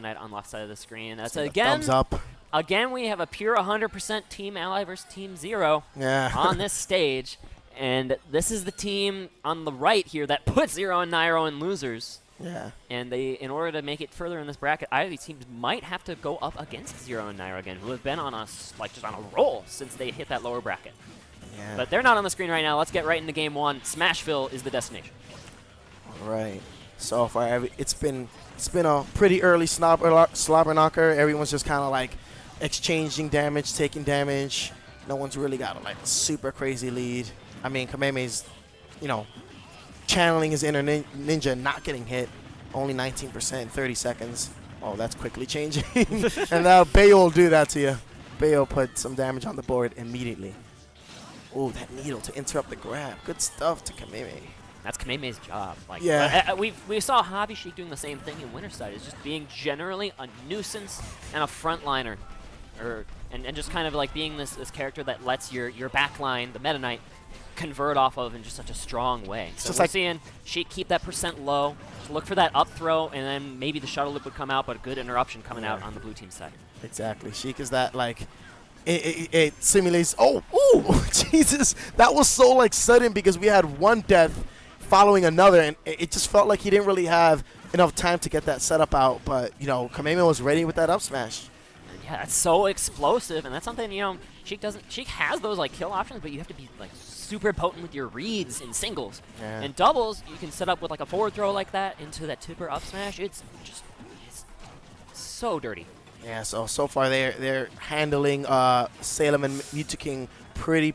on left side of the screen. That's again. Thumbs up. Again, we have a pure 100% Team Ally versus Team Zero on this stage. And this is the team on the right here that put Zero and Nairo in losers. Yeah. And they, in order to make it further in this bracket, either of these teams might have to go up against Zero and Nairo again, who have been on us just on a roll since they hit that lower bracket. Yeah. But they're not on the screen right now. Let's get right into game one. Smashville is the destination. All right. So far, it's been a pretty early slobber knocker. Everyone's just kind of like exchanging damage, taking damage. No one's really got a super crazy lead. I mean, Kameme's, channeling his inner ninja, not getting hit. Only 19%, 30 seconds. Oh, that's quickly changing. And now Bayo will do that to you. Bayo put some damage on the board immediately. Oh, that needle to interrupt the grab. Good stuff to Kameme. That's Kameme's job. Yeah. We saw Hobby Sheik doing the same thing in Winterside. It's just being generally a nuisance and a frontliner. And just kind of like being this character that lets your backline, the Meta Knight, convert off of in just such a strong way. So we're seeing Sheik keep that percent low, look for that up throw, and then maybe the shuttle loop would come out, but a good interruption coming out on the blue team side. Exactly. Sheik is that it simulates. Oh, Jesus! That was so sudden because we had one death following another, and it just felt like he didn't really have enough time to get that setup out. But Kameme was ready with that up smash. Yeah, that's so explosive, and that's something Sheik doesn't. Sheik has those kill options, but you have to be super potent with your reads in singles. Yeah. In doubles, you can set up with a forward throw like that into that tipper up smash. It's so dirty. Yeah. So far they're handling Salem and Mew2King pretty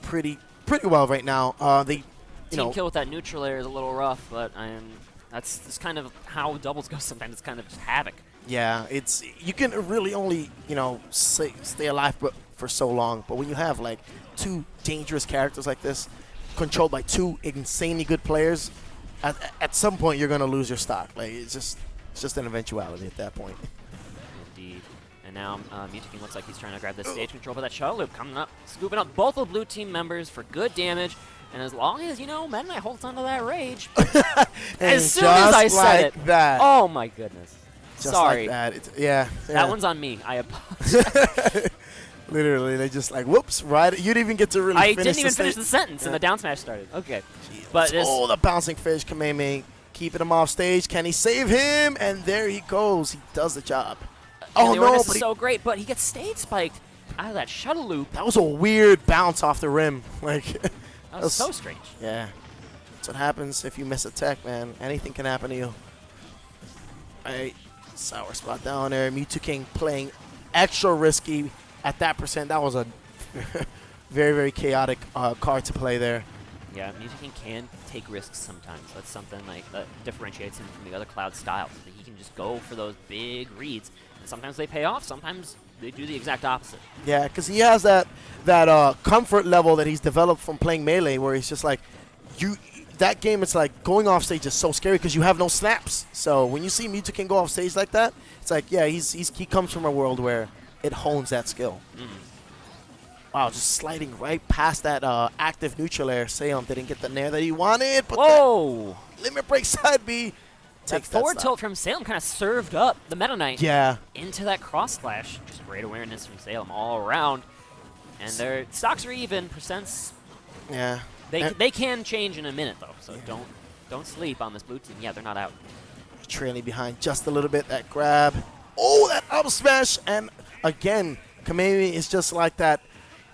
well right now. Team kill with that neutral air is a little rough, but that's kind of how doubles go sometimes. It's kind of just havoc. Yeah, you can really only stay alive for so long. But when you have two dangerous characters like this, controlled by two insanely good players, at some point you're gonna lose your stock. It's just an eventuality at that point. Indeed. And now Mew2King looks like he's trying to grab the stage control, but that shuttle loop coming up, scooping up both the blue team members for good damage. And as long as, Meta Knight holds onto that rage, as soon as I said it, oh my goodness. Just sorry. Like that. Yeah. That one's on me. I apologize. Literally, they just whoops, right? You didn't even get to really finish I didn't even finish the sentence, and the down smash started. Okay. Jeez. But the bouncing fish, Kameme, keeping him off stage. Can he save him? And there he goes. He does the job. Oh, no, this is so great, but he gets stage spiked out of that shuttle loop. That was a weird bounce off the rim. That was so strange. Yeah. That's what happens if you miss a tech, man. Anything can happen to you. Sour spot down there. Mew2King playing extra risky at that percent. That was a very, very chaotic card to play there. Yeah, Mew2King can take risks sometimes. That's something that differentiates him from the other Cloud styles. That he can just go for those big reads, and sometimes they pay off. Sometimes they do the exact opposite. Yeah, because he has that comfort level that he's developed from playing Melee, where he's just that game, it's going off stage is so scary because you have no snaps. So when you see Mew2King go off stage like that, it's yeah, he comes from a world where it hones that skill. Wow, just sliding right past that active neutral air. Salem didn't get the nair that he wanted, but whoa! Limit break side B takes that forward tilt from Salem kind of served up the Meta Knight into that cross slash. Just great awareness from Salem all around. And their stocks are even, percents. Yeah. They can change in a minute though, so don't sleep on this blue team. Yeah, they're not out. Trailing behind just a little bit. That grab. Oh, that up smash! And again, Kameme is just like that.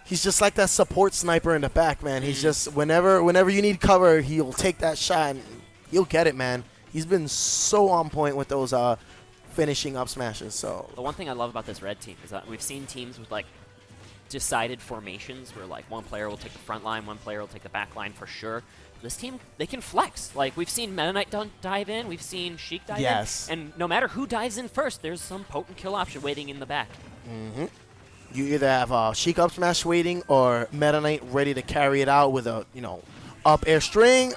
He's just like that support sniper in the back, man. He's just whenever you need cover, he'll take that shot and he'll get it, man. He's been so on point with those finishing up smashes. So the one thing I love about this red team is that we've seen teams with decided formations where one player will take the front line, one player will take the back line for sure. This team, they can flex. We've seen Meta Knight dive in, we've seen Sheik dive in, and no matter who dives in first, there's some potent kill option waiting in the back. You either have Sheik up smash waiting or Meta Knight ready to carry it out with a up air string.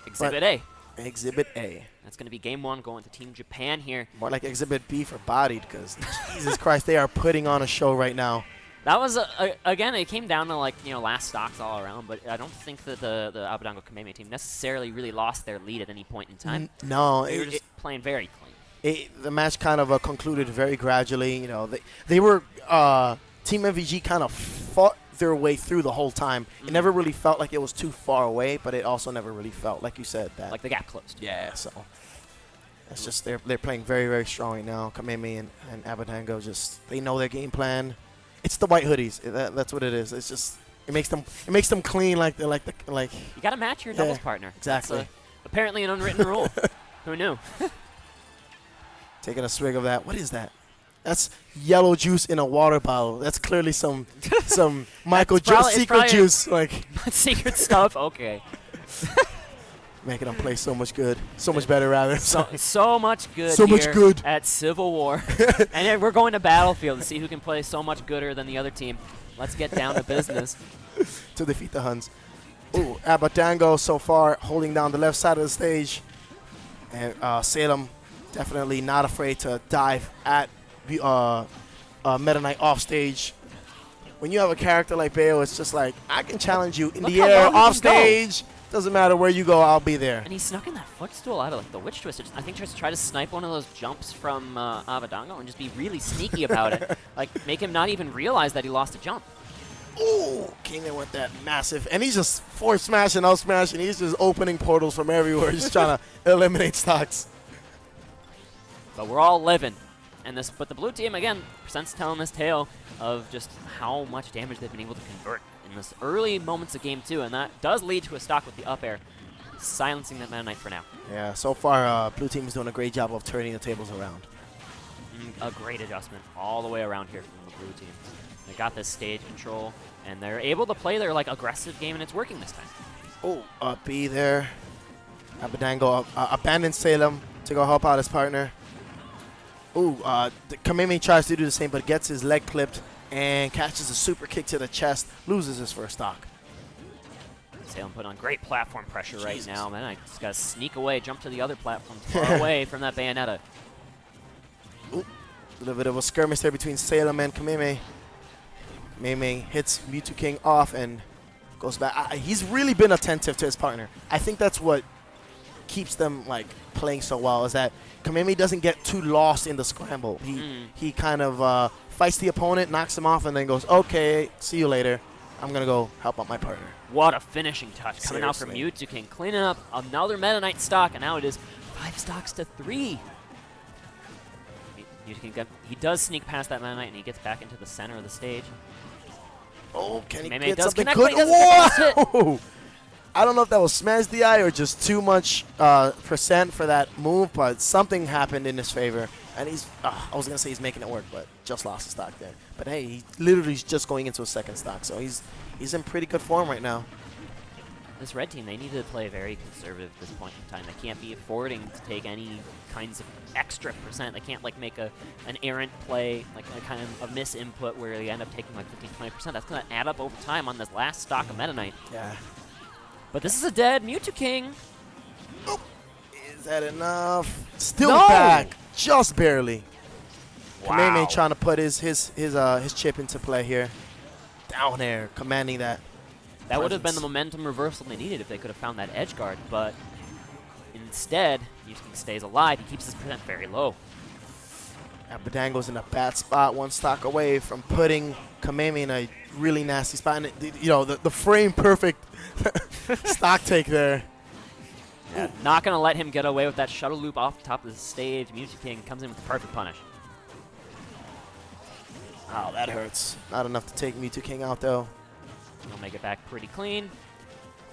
Exhibit A. Exhibit A. That's going to be game one going to Team Japan here. More like Exhibit B for bodied, because Jesus Christ, they are putting on a show right now. That was, again, it came down to, last stocks all around, but I don't think that the Abadango Kameme team necessarily really lost their lead at any point in time. No. They were just playing very clean. the match kind of concluded very gradually. You know, they were Team MVG kind of fought their way through the whole time. It never really felt like it was too far away, but it also never really felt, like you said, that like the gap closed. Yeah, so it's just they're playing very, very strong right now. Kameme and Abadango they know their game plan. It's the white hoodies. That's what it is. It's just it makes them clean like. You got to match your doubles partner. Exactly. That's apparently an unwritten rule. Who knew? Taking a swig of that. What is that? That's yellow juice in a water bottle. That's clearly some secret juice. Like secret stuff. Okay. Making them play so much good. So much better, rather. So much good. So much good. At Civil War. And then we're going to Battlefield to see who can play so much gooder than the other team. Let's get down to business. To defeat the Huns. Ooh, Abadango so far holding down the left side of the stage. And Salem definitely not afraid to dive at Meta Knight off stage. When you have a character like Bayo, it's just like, I can challenge you in the air, off stage. Doesn't matter where you go, I'll be there. And he snuck in that footstool out of like the witch twister. I think tries to try to snipe one of those jumps from Abadango and just be really sneaky about it. Like make him not even realize that he lost a jump. Ooh, King in with that massive, and he's just forward smashing, out smashing. He's just opening portals from everywhere, just trying to eliminate stocks. But we're all living. But the blue team, again, Percent's telling this tale of just how much damage they've been able to convert in this early moments of game 2, and that does lead to a stock with the up air, silencing that Meta Knight for now. Yeah, so far, blue team is doing a great job of turning the tables around. A great adjustment all the way around here from the blue team. They got this stage control, and they're able to play their like aggressive game, and it's working this time. Oh, up B there. Abadango abandons Salem to go help out his partner. Ooh, Kameme tries to do the same, but gets his leg clipped and catches a super kick to the chest, loses his first stock. Salem put on great platform pressure right now. Man, I just got to sneak away, jump to the other platform far away from that Bayonetta. Ooh, a little bit of a skirmish there between Salem and Kameme. Kameme hits Mew2King off and goes back. He's really been attentive to his partner. I think that's what keeps them like playing so well, is that Kameme doesn't get too lost in the scramble. He kind of fights the opponent, knocks him off, and then goes, okay, see you later. I'm going to go help out my partner. What a finishing touch coming out from Mew2King, cleaning up another Meta Knight stock, and now it is 5 stocks to 3. Mew2King, he does sneak past that Meta Knight, and he gets back into the center of the stage. Oh, can he Kameme get does something connect, good? Whoa! I don't know if that was smash the eye or just too much percent for that move, but something happened in his favor. And he's, I was going to say he's making it work, but just lost a stock there. But hey, he literally is just going into a second stock, so he's in pretty good form right now. This red team, they need to play very conservative at this point in time. They can't be affording to take any kinds of extra percent. They can't like make an errant play, like a kind of a miss input where they end up taking like 15-20%. That's going to add up over time on this last stock of Meta Knight. Yeah. But this is a dead Mew2King. Oh, is that enough? Still back, just barely. Wow. Kameme trying to put his chip into play here. Down air, commanding that. That would have been the momentum reversal they needed if they could have found that edge guard, but instead, Mew2King stays alive. He keeps his percent very low. Abadango's in a bad spot, 1 stock away from putting Kameme in a really nasty spot. And you know, the frame perfect stock take there. Yeah, not going to let him get away with that shuttle loop off the top of the stage. Mew2King comes in with the perfect punish. Oh, that hurts. Not enough to take Mew2King out, though. He'll make it back pretty clean.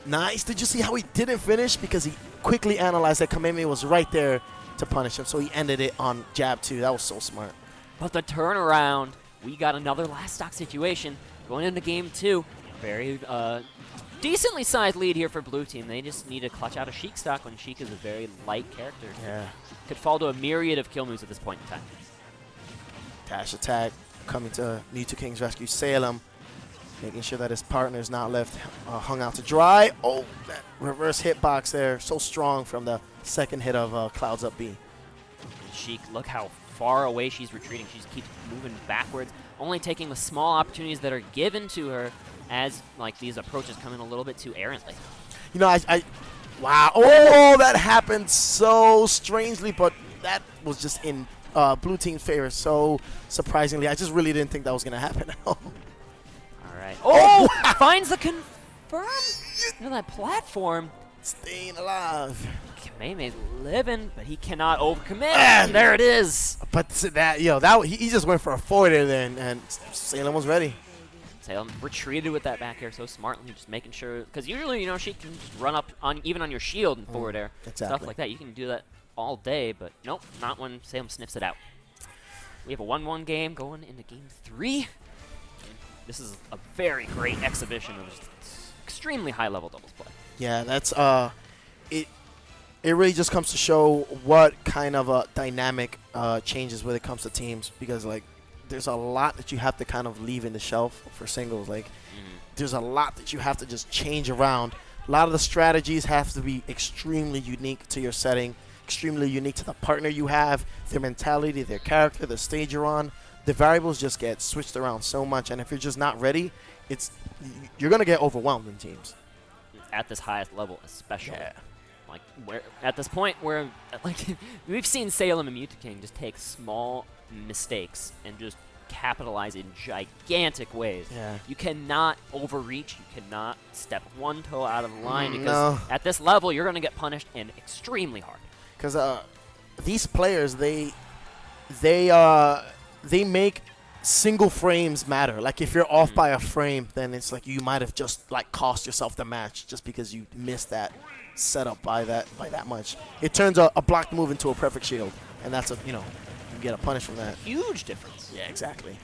Nice. Did you see how he didn't finish? Because he quickly analyzed that Kameme was right there to punish him, so he ended it on jab 2. That was so smart. But the turnaround, we got another last stock situation going into game 2. Very decently sized lead here for blue team. They just need to clutch out a Sheik stock when Sheik is a very light character. Yeah. Could fall to a myriad of kill moves at this point in time. Dash attack coming to Mew2King's rescue. Salem making sure that his partner is not left hung out to dry. Oh, that reverse hitbox there. So strong from the second hit of Clouds up B. And Sheik, look how far away she's retreating. She just keeps moving backwards, only taking the small opportunities that are given to her as like these approaches come in a little bit too errantly. You know, wow. Oh, that happened so strangely, but that was just in blue team's favor so surprisingly. I just really didn't think that was gonna happen. All right. Oh, finds the confirm. Look at that platform. Staying alive. Kameme's living, but he cannot overcommit. There it is. But that he just went for a forward there, and Salem was ready. Salem retreated with that back air so smartly, just making sure, because usually, she can just run up on even on your shield and forward air. Exactly. Stuff like that. You can do that all day, but nope, not when Salem sniffs it out. We have a 1-1 game going into game 3. This is a very great exhibition of just extremely high level doubles play. Yeah, that's it really just comes to show what kind of dynamic changes when it comes to teams, because like there's a lot that you have to kind of leave in the shelf for singles. Like there's a lot that you have to just change around. A lot of the strategies have to be extremely unique to your setting, extremely unique to the partner you have, their mentality, their character, the stage you're on. The variables just get switched around so much, and if you're just not ready, you're gonna get overwhelmed in teams. At this highest level, especially. Yeah. Like where at this point where like we've seen Salem and Mew2King just take small mistakes and just capitalize in gigantic ways. Yeah. You cannot overreach. You cannot step one toe out of line because No. at this level you're going to get punished and extremely hard. Because these players, they make single frames matter. Like if you're off by a frame, then it's like you might have just like cost yourself the match just because you missed that setup by that much. It turns a blocked move into a perfect shield, and that's you get a punish from that. Huge difference. Yeah, exactly.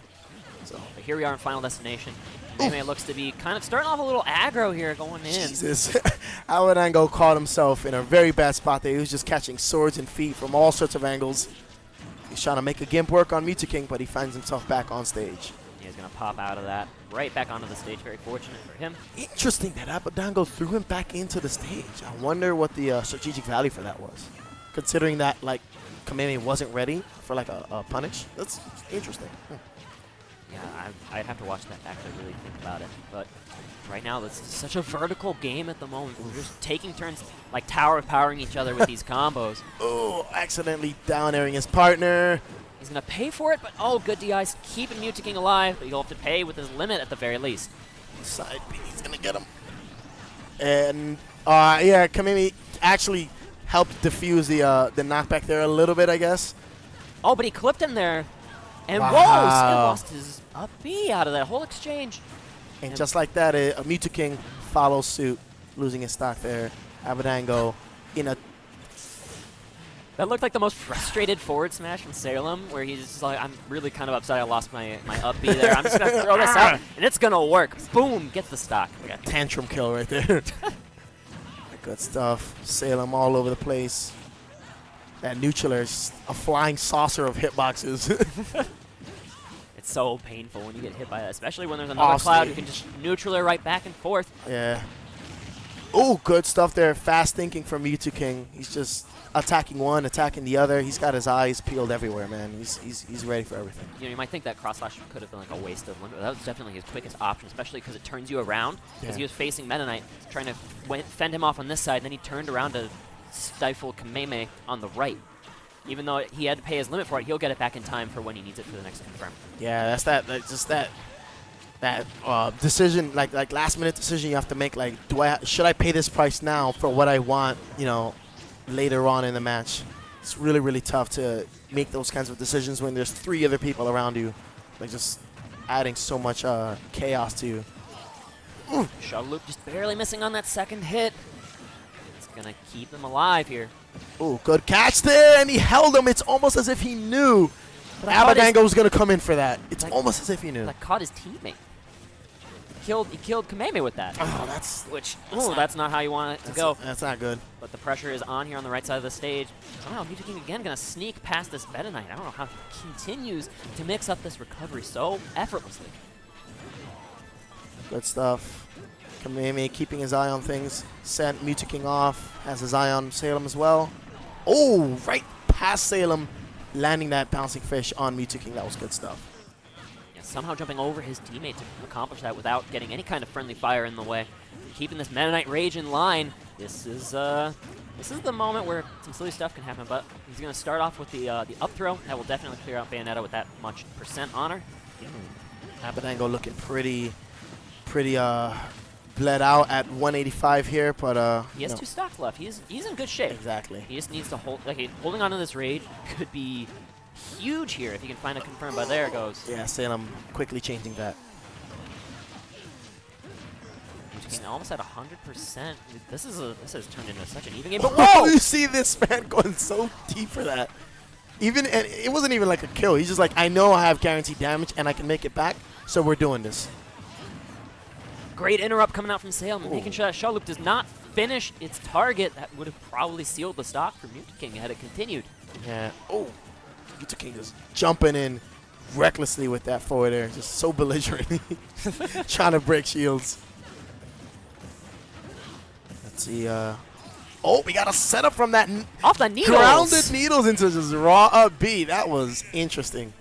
So But here we are in Final Destination. Kameme looks to be kind of starting off a little aggro here going in. Jesus. Abadango caught himself in a very bad spot there. He was just catching swords and feet from all sorts of angles. He's trying to make a gimp work on Mew2King, but he finds himself back on stage. He's going to pop out of that right back onto the stage. Very fortunate for him. Interesting that Abadango threw him back into the stage. I wonder what the strategic value for that was. Considering that, like, Kameme wasn't ready for, like, a punish. That's interesting. Yeah, I'd have to watch that back to really think about it. But right now, this is such a vertical game at the moment. We're just taking turns, like, tower powering each other with these combos. Oh, accidentally down airing his partner. He's going to pay for it, but oh, good DIs keeping Mew2King alive, but he'll have to pay with his limit at the very least. Side B, he's going to get him. And, yeah, Kameme actually helped defuse the knockback there a little bit, I guess. Oh, but he clipped him there. And Wow. whoa, Skip lost his up B out of that whole exchange. And just like that, Mew2King follows suit, losing his stock there. Abadango in a... That looked like the most frustrated forward smash from Salem, where he's just like, I'm really kind of upset I lost my up B there. I'm just going to throw this out, and it's going to work. Boom, gets the stock. Like a tantrum kill right there. Good stuff. Salem all over the place. That neutral is a flying saucer of hitboxes. It's so painful when you get hit by that, especially when there's another cloud who can just neutral right back and forth. Yeah. Oh, good stuff there. Fast thinking from Mew2King. He's just attacking one, attacking the other. He's got his eyes peeled everywhere, man. He's ready for everything. You might think that cross slash could have been like a waste of limit. That was definitely his quickest option, especially because it turns you around. Because he was facing Meta Knight, trying to fend him off on this side, and then he turned around to stifle Kameme on the right. Even though he had to pay his limit for it, he'll get it back in time for when he needs it for the next confirm. Yeah, that's that decision, like last minute decision you have to make. Like, should I pay this price now for what I want? Later on in the match. It's really, really tough to make those kinds of decisions when there's 3 other people around you, like just adding so much chaos to you. Shuttle loop just barely missing on that second hit. It's gonna keep him alive here. Oh, good catch there, and he held him. It's almost as if he knew Abadango was going to come in for that. It's almost as if he knew. Like caught his teammate. He killed Kameme with that. Oh, that's not how you want it to go. That's not good. But the pressure is on here on the right side of the stage. Somehow Mew2King again gonna sneak past this Meta Knight. I don't know how he continues to mix up this recovery so effortlessly. Good stuff. Kameme keeping his eye on things. Sent Mew2King off. Has his eye on Salem as well. Oh, right past Salem. Landing that bouncing fish on Mew2King. That was good stuff. Yeah, somehow jumping over his teammate to accomplish that without getting any kind of friendly fire in the way. Keeping this Meta Knight rage in line. This is the moment where some silly stuff can happen, but he's going to start off with the up throw. That will definitely clear out Bayonetta with that much percent honor. Abadango looking pretty bled out at 185 here, but he has 2 stocks left. He's in good shape. Exactly. He just needs to hold. Like, holding on to this rage could be huge here if he can find a confirm. But there it goes. Yeah, Salem quickly changing that. Mew2King almost at 100%. This has turned into such an even game. But Whoa! whoa! You see this man going so deep for that. And it wasn't even like a kill. He's just like, I know I have guaranteed damage and I can make it back, so we're doing this. Great interrupt coming out from Salem. Making sure that shell loop does not finish its target. That would have probably sealed the stock for Mew2King had it continued. Yeah. Oh, Mew2King is jumping in recklessly with that forward air, just so belligerent, trying to break shields. Let's see. Oh, we got a setup from that. Off the needles. Grounded needles into just raw up B. That was interesting.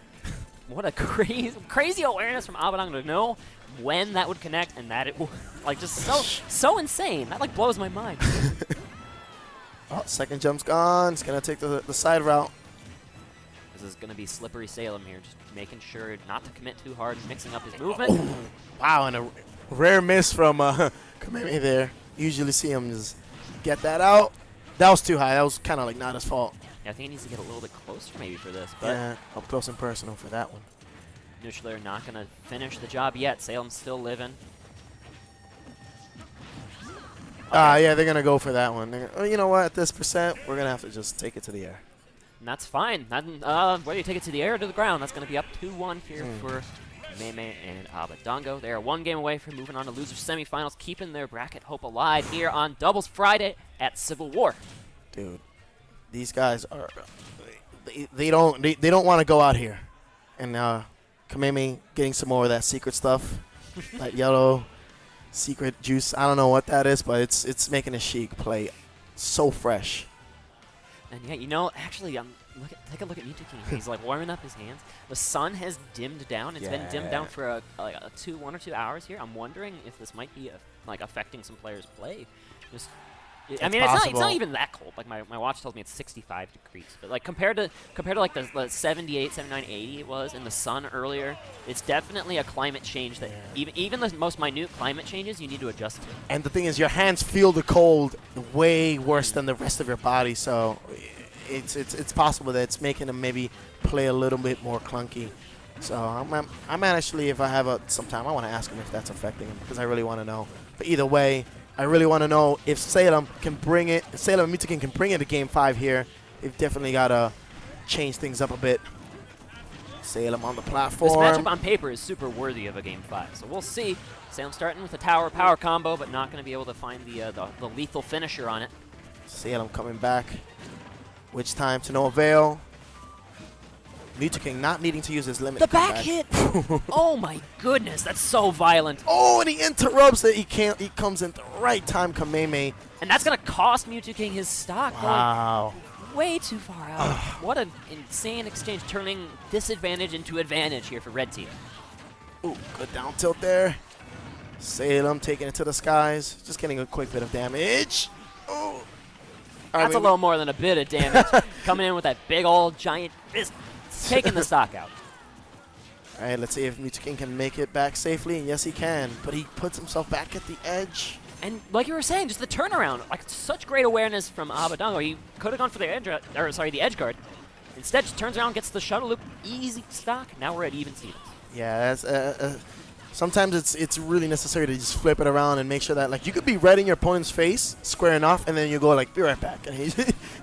What a crazy awareness from Abadango to know when that would connect and that it will, like, just so insane. That, like, blows my mind. Oh, second jump's gone. It's going to take the side route. This is going to be slippery Salem here, just making sure not to commit too hard, mixing up his movement. Oh, wow, and a rare miss from Kameme there. Usually see him just get that out. That was too high. That was kind of like not his fault. Yeah, I think he needs to get a little bit closer maybe for this. But Yeah, up close and personal for that one. Nushler not going to finish the job yet. Salem's still living. Yeah, they're going to go for that one. Oh, you know what? At this percent, we're going to have to just take it to the air. And that's fine. Whether you take it to the air or to the ground, that's going to be up 2-1 here for Kameme and Abadango. They are 1 game away from moving on to loser semifinals, keeping their bracket hope alive here on Doubles Friday at Civil War. Dude, these guys are they don't want to go out here. And Kameme getting some more of that secret stuff, that yellow secret juice. I don't know what that is, but it's making a Sheik play so fresh. And yeah, you know, actually, take a look at Mew2King. He's like warming up his hands. The sun has dimmed down. It's been dimmed down for 1 or 2 hours here. I'm wondering if this might be like affecting some players' play. Just, I mean, it's not even that cold. Like my watch tells me it's 65 degrees. But like compared to like the 78, 79, 80 it was in the sun earlier, it's definitely a climate change that even the most minute climate changes you need to adjust to. And the thing is, your hands feel the cold way worse than the rest of your body. So it's possible that it's making them maybe play a little bit more clunky. So I'm actually, if I have some time, I want to ask him if that's affecting him because I really want to know. But either way, I really want to know if Salem can bring it. If Salem and Mew2King can bring it to Game 5 here, they've definitely got to change things up a bit. Salem on the platform. This matchup on paper is super worthy of a Game 5, so we'll see. Salem starting with a tower power combo, but not going to be able to find the lethal finisher on it. Salem coming back. Which time to no avail. Mew2King not needing to use his limit. The back hit! Oh my goodness, that's so violent. Oh, and he interrupts it. He comes in the right time, Kameme. And that's going to cost Mew2King his stock. Wow. Going way too far out. What an insane exchange, turning disadvantage into advantage here for red team. Ooh, good down tilt there. Salem taking it to the skies. Just getting a quick bit of damage. Oh. That's a little more than a bit of damage. Coming in with that big old giant fist, taking the stock out. All right, let's see if Mew2King can make it back safely. And yes, he can. But he puts himself back at the edge. And like you were saying, just the turnaround. Like, such great awareness from Abadango. He could have gone for the edge guard. Instead, just turns around, gets the shuttle loop, easy stock. Now we're at even Stevens. Yeah, sometimes it's really necessary to just flip it around and make sure that, like, you could be right in your opponent's face, squaring off, and then you go like, be right back, and he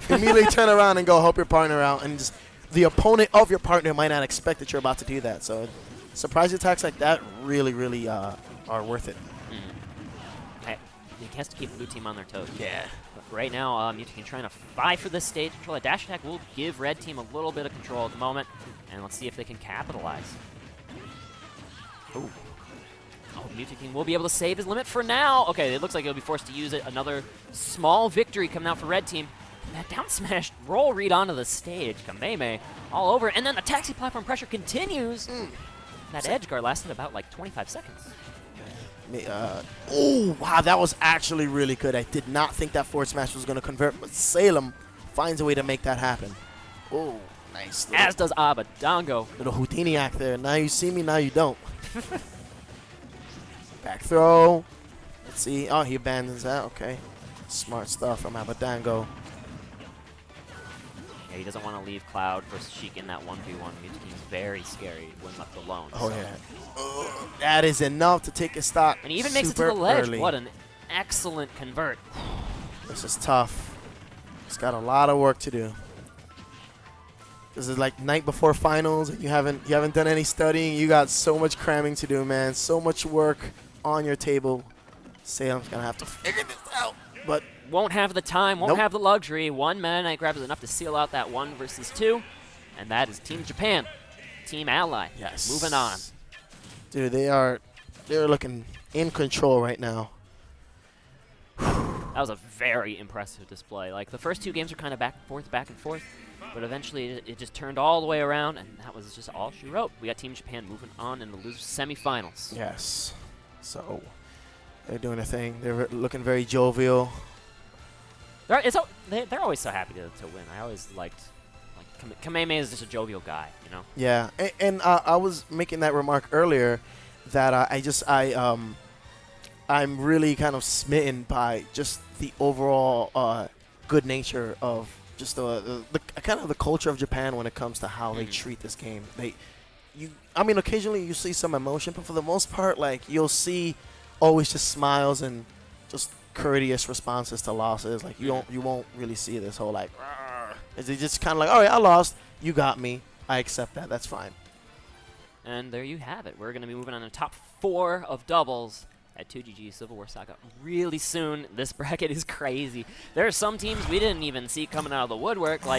immediately turn around and go help your partner out, and just the opponent of your partner might not expect that you're about to do that. So surprise attacks like that really are worth it. Hey, he has to keep blue team on their toes. Yeah. But right now, Mew2King trying to fight for this stage control. A dash attack will give red team a little bit of control at the moment, and let's see if they can capitalize. Ooh. Oh, Mew2King will be able to save his limit for now. Okay, it looks like he'll be forced to use it. Another small victory coming out for red team. And that down smash roll read onto the stage. Kameme all over. And then the taxi platform pressure continues. That edge guard lasted about like 25 seconds. Oh, wow, that was actually really good. I did not think that forward smash was going to convert, but Salem finds a way to make that happen. Oh, nice. As does Abadango. Little Houdini act there. Now you see me, now you don't. Back throw. Let's see. Oh, he abandons that. Okay. Smart stuff from Abadango. Yeah, he doesn't want to leave Cloud versus Sheik in that 1v1. Mew2King's very scary when left alone. Oh, yeah. That is enough to take a stock. And he even makes it to the ledge. Early. What an excellent convert. This is tough. He's got a lot of work to do. This is like night before finals, and you haven't done any studying. You got so much cramming to do, man. So much work on your table. Salem's gonna have to figure this out, but won't have the time, won't have the luxury. One Meta Knight grab is enough to seal out that 1 versus 2, and that is Team Japan, Team Ally. Yes. Moving on. Dude, they're looking in control right now. That was a very impressive display. Like the first 2 games were kind of back and forth, but eventually it just turned all the way around, and that was just all she wrote. We got Team Japan moving on in the losers semifinals. Yes. So they're doing their thing. They're looking very jovial. They're always so happy to win. I always liked, like, Kameme is just a jovial guy, you know? Yeah, and I was making that remark earlier that I'm really kind of smitten by just the overall good nature of just the kind of the culture of Japan when it comes to how they treat this game. I mean, occasionally you see some emotion, but for the most part, like, you'll see always just smiles and just courteous responses to losses. Like, you won't really see this whole like, it's just kind of like, all right, I lost, you got me, I accept that, that's fine. And there you have it. We're going to be moving on to top 4 of doubles at 2GG Civil War Saga really soon. This bracket is crazy. There are some teams we didn't even see coming out of the woodwork, like